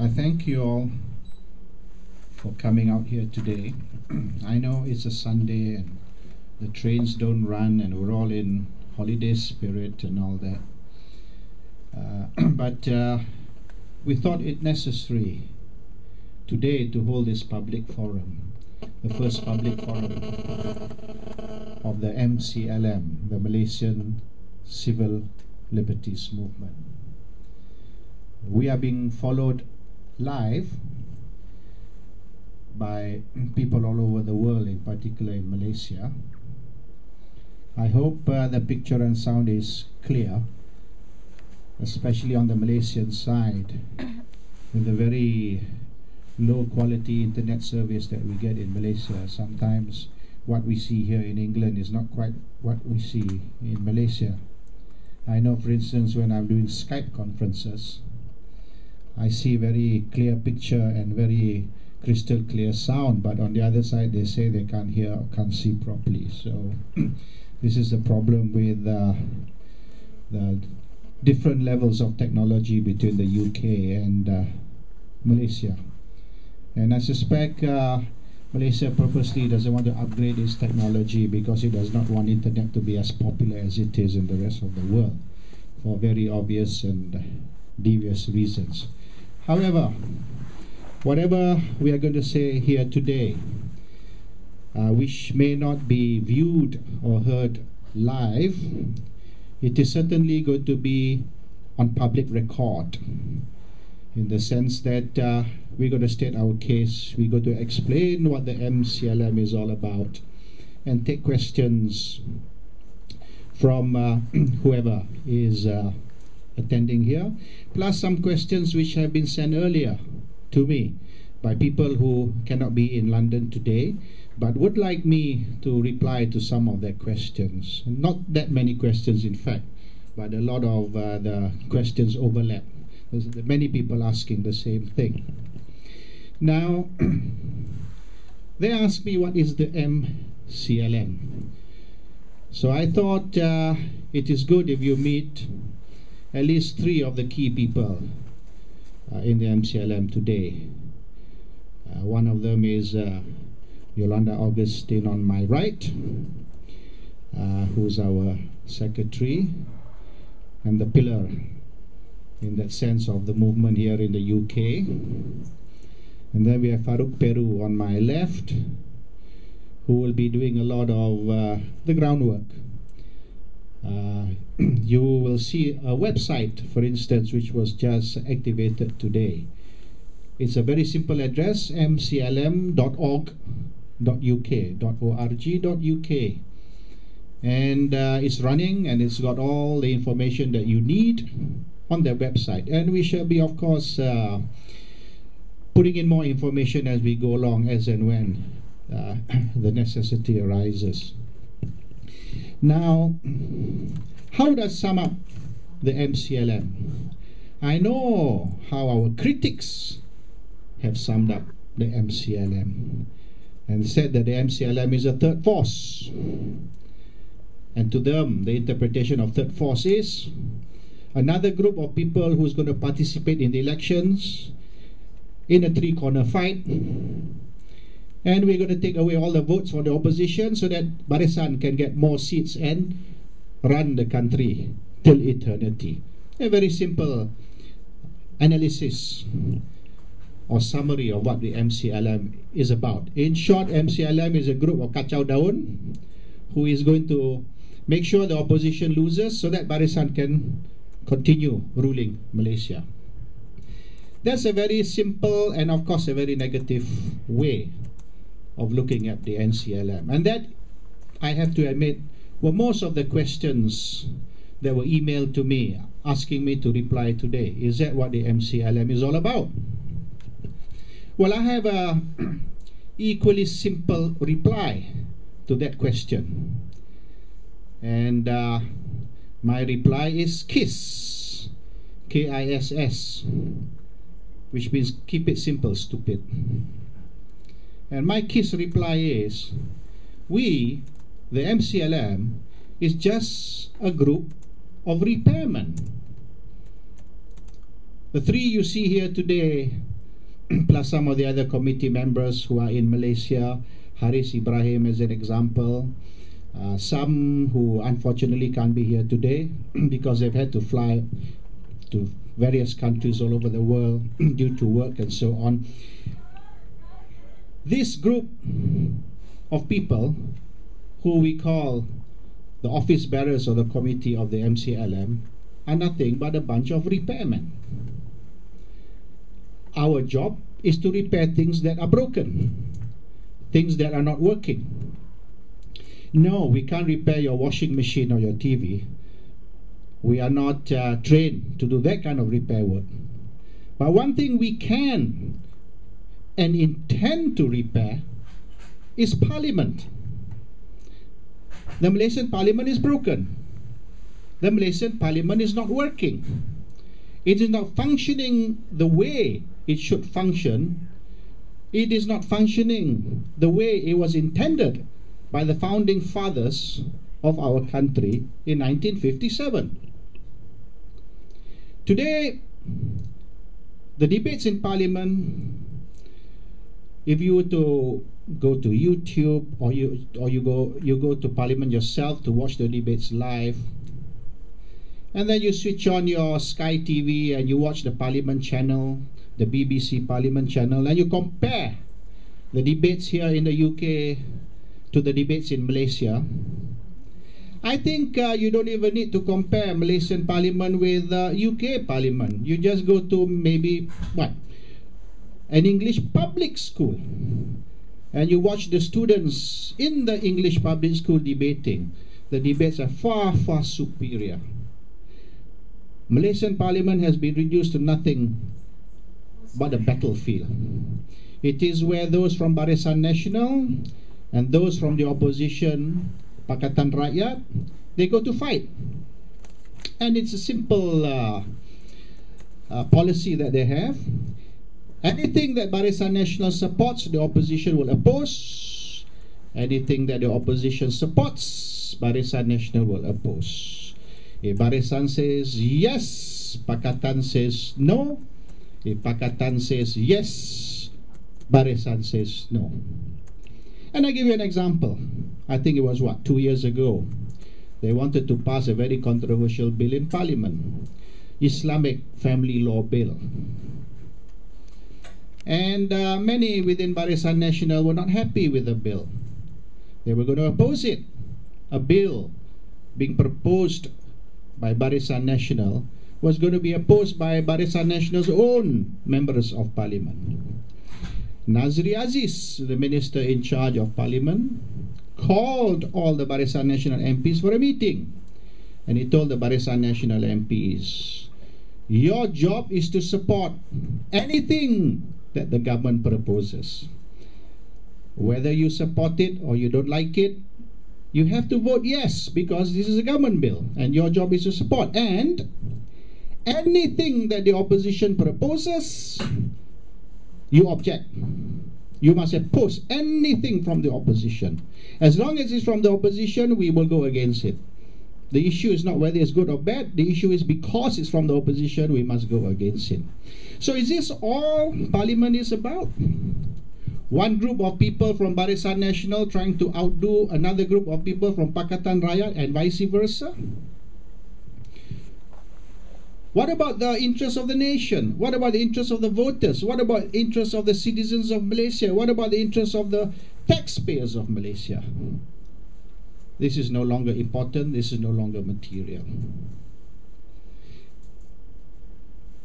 I thank you all for coming out here today. I know it's a Sunday and the trains don't run and we're all in holiday spirit and all that. But we thought it necessary today to hold this public forum, the first public forum of the MCLM, the Malaysian Civil Liberties Movement. We are being followed live by people all over the world, in particular in Malaysia. I hope the picture and sound is clear, especially on the Malaysian side, with the very low quality internet service that we get in Malaysia. Sometimes what we see here in England is not quite what we see in Malaysia. I know, for instance, when I'm doing Skype conferences, I see very clear picture and very crystal clear sound, but on the other side they say they can't hear or can't see properly. So this is the problem with the different levels of technology between the UK and Malaysia. And I suspect Malaysia purposely doesn't want to upgrade its technology because it does not want internet to be as popular as it is in the rest of the world, for very obvious and devious reasons. However, whatever we are going to say here today, which may not be viewed or heard live, it is certainly going to be on public record, in the sense that we're going to state our case, we're going to explain what the MCLM is all about, and take questions from whoever is attending here, plus some questions which have been sent earlier to me by people who cannot be in London today, but would like me to reply to some of their questions. Not that many questions, in fact, but a lot of the questions overlap. There's many people asking the same thing. Now, they asked me what is the MCLM. So I thought it is good if you meet at least 3 of the key people in the MCLM today. One of them is Yolanda Augustin on my right, who's our secretary and the pillar in that sense of the movement here in the UK. And then we have Farouk Peru on my left, who will be doing a lot of the groundwork. You will see a website, for instance, which was just activated today. It's a very simple address, mclm.org.uk, .org.uk, and it's running and it's got all the information that you need on their website. And we shall be, of course, putting in more information as we go along, as and when the necessity arises. Now, how does sum up the MCLM? I know how our critics have summed up the MCLM and said that the MCLM is a third force. And to them, the interpretation of third force is another group of people who's going to participate in the elections in a three-corner fight, and we're going to take away all the votes for the opposition so that Barisan can get more seats and run the country till eternity. A very simple analysis or summary of what the MCLM is about. In short, MCLM is a group of kacau daun who is going to make sure the opposition loses so that Barisan can continue ruling Malaysia. That's a very simple and, of course, a very negative way of looking at the MCLM. And that, I have to admit, were most of the questions that were emailed to me, asking me to reply today. Is that what the MCLM is all about? Well, I have a equally simple reply to that question. And my reply is KISS, K-I-S-S, which means keep it simple, stupid. And my KISS reply is, we, the MCLM, is just a group of repairmen The three you see here today, plus some of the other committee members who are in Malaysia, Haris Ibrahim as an example, some who unfortunately can't be here today because they've had to fly to various countries all over the world due to work and so on. This group of people, who we call the office bearers of the committee of the MCLM, are nothing but a bunch of repairmen. Our job is to repair things that are broken, things that are not working. No, we can't repair your washing machine or your TV. We are not trained to do that kind of repair work. But one thing we can and intend to repair is Parliament. The Malaysian Parliament is broken. The Malaysian Parliament is not working. It is not functioning the way it should function. It is not functioning the way it was intended by the founding fathers of our country in 1957. Today, the debates in Parliament, if you were to go to YouTube or you go to Parliament yourself to watch the debates live, and then you switch on your Sky TV and you watch the Parliament channel, the BBC Parliament channel, and you compare the debates here in the UK to the debates in Malaysia, I think you don't even need to compare Malaysian Parliament with UK Parliament. You just go to maybe, an English public school, and you watch the students in the English public school debating. The debates are far, far superior. Malaysian Parliament has been reduced to nothing but a battlefield. It is where those from Barisan Nasional and those from the opposition, Pakatan Rakyat, they go to fight. And it's a simple policy that they have. Anything that Barisan Nasional supports, the opposition will oppose. Anything that the opposition supports, Barisan Nasional will oppose. If Barisan says yes, Pakatan says no. If Pakatan says yes, Barisan says no. And I give you an example. I think it was 2 years ago. They wanted to pass a very controversial bill in Parliament, Islamic Family Law Bill. And many within Barisan Nasional were not happy with the bill. They were going to oppose it. A bill being proposed by Barisan Nasional was going to be opposed by Barisan Nasional's own members of Parliament. Nazri Aziz, the minister in charge of Parliament, called all the Barisan Nasional MPs for a meeting. And he told the Barisan Nasional MPs, your job is to support anything that the government proposes. Whether you support it or you don't like it, you have to vote yes, because this is a government bill and your job is to support. And anything that the opposition proposes, you object. You must oppose anything from the opposition. As long as it's from the opposition, we will go against it. The issue is not whether it's good or bad. The issue is because it's from the opposition, we must go against it. So is this all Parliament is about? One group of people from Barisan Nasional trying to outdo another group of people from Pakatan Rakyat and vice versa? What about the interests of the nation? What about the interests of the voters? What about the interests of the citizens of Malaysia? What about the interests of the taxpayers of Malaysia? This is no longer important. This is no longer material.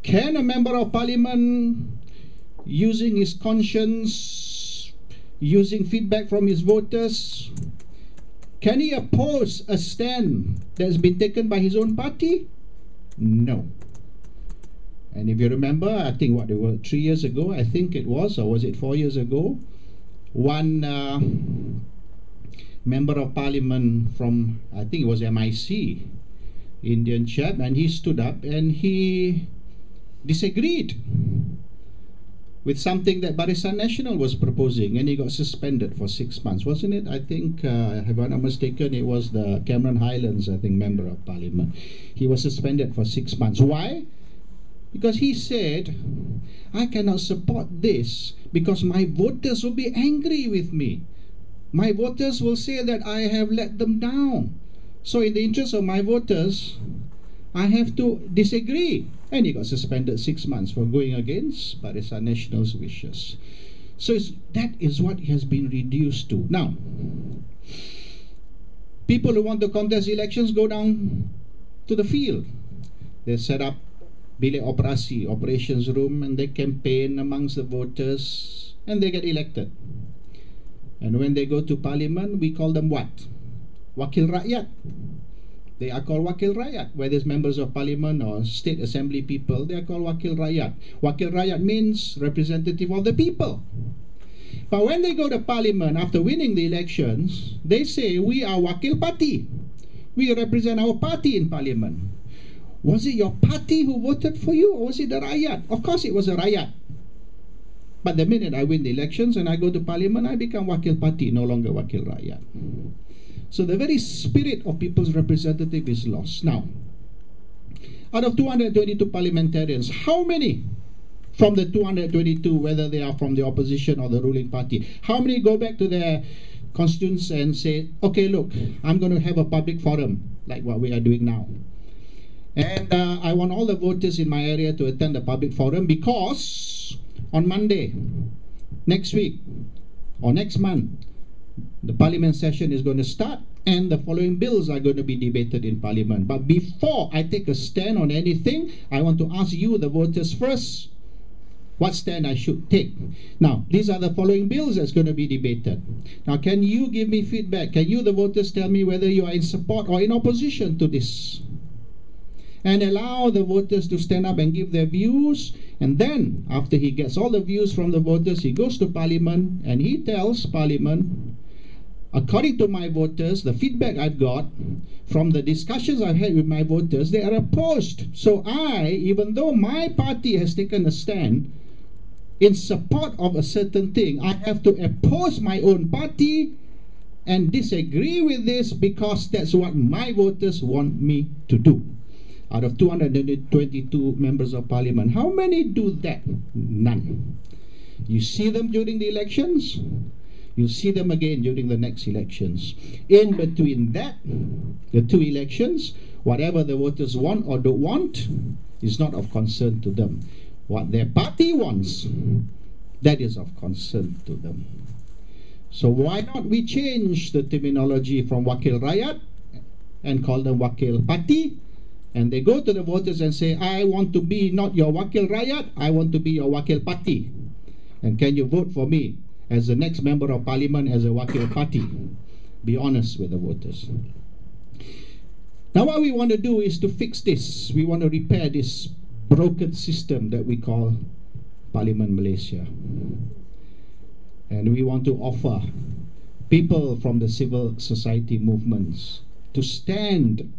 Can a member of Parliament, using his conscience, using feedback from his voters, can he oppose a stand that has been taken by his own party? No. And if you remember, I think it was 3 years ago, I think it was, or was it 4 years ago, one member of Parliament from, I think it was MIC, Indian chap, and he stood up and he disagreed with something that Barisan Nasional was proposing, and he got suspended for 6 months, wasn't it? I think, if I'm not mistaken, it was the Cameron Highlands, I think, member of Parliament. He was suspended for 6 months. Why? Because he said, I cannot support this because my voters will be angry with me. My voters will say that I have let them down. So in the interest of my voters, I have to disagree. And he got suspended 6 months for going against Barisan National's wishes. So that is what has been reduced to. Now, people who want to contest elections go down to the field. They set up bilik operasi, operations room, and they campaign amongst the voters, and they get elected. And when they go to parliament, we call them what? Wakil Rakyat. They are called Wakil Rakyat. Whether it's members of parliament or state assembly people, they are called Wakil Rakyat. Wakil Rakyat means representative of the people. But when they go to parliament after winning the elections, they say, we are Wakil Party. We represent our party in parliament. Was it your party who voted for you, or was it the Rakyat? Of course it was a Rakyat. But the minute I win the elections and I go to parliament, I become Wakil Party, no longer Wakil Rakyat. So the very spirit of people's representative is lost. Now, out of 222 parliamentarians, how many from the 222, whether they are from the opposition or the ruling party, how many go back to their constituents and say, okay, look, I'm going to have a public forum like what we are doing now. And I want all the voters in my area to attend the public forum because on Monday, next week, or next month, the parliament session is going to start and the following bills are going to be debated in parliament. But before I take a stand on anything, I want to ask you, the voters, first, what stand I should take. Now, these are the following bills that's going to be debated. Now, can you give me feedback? Can you, the voters, tell me whether you are in support or in opposition to this? And allow the voters to stand up and give their views. And then, after he gets all the views from the voters, he goes to parliament and he tells parliament, according to my voters, the feedback I've got from the discussions I've had with my voters, they are opposed. So I, even though my party has taken a stand in support of a certain thing, I have to oppose my own party and disagree with this because that's what my voters want me to do. Out of 222 members of parliament, how many do that? None. You see them during the elections, you see them again during the next elections. In between that, the two elections, whatever the voters want or don't want is not of concern to them. What their party wants, that is of concern to them. So why not we change the terminology from Wakil Rakyat and call them Wakil Party? And they go to the voters and say, I want to be not your Wakil Rakyat, I want to be your Wakil Party. And can you vote for me as the next member of parliament as a Wakil Party? Be honest with the voters. Now what we want to do is to fix this. We want to repair this broken system that we call Parliament Malaysia. And we want to offer people from the civil society movements to stand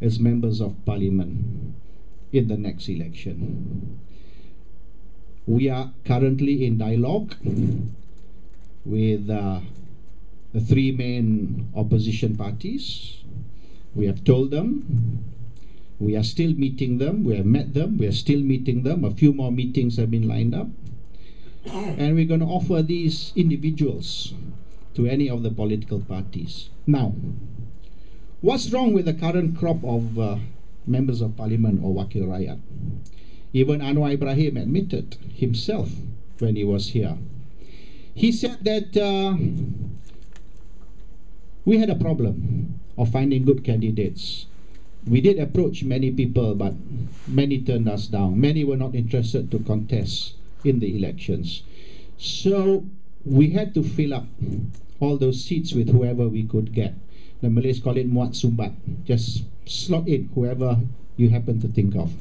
as members of parliament in the next election. We are currently in dialogue with the three main opposition parties. We have told them, we are still meeting them, we have met them, we are still meeting them, a few more meetings have been lined up. And we're going to offer these individuals to any of the political parties. Now, what's wrong with the current crop of members of parliament or Wakil Rakyat? Even Anwar Ibrahim admitted himself when he was here. He said that we had a problem of finding good candidates. We did approach many people, but many turned us down. Many were not interested to contest in the elections. So we had to fill up all those seats with whoever we could get. The Malays call it muat sumbat. Just slot in whoever you happen to think of.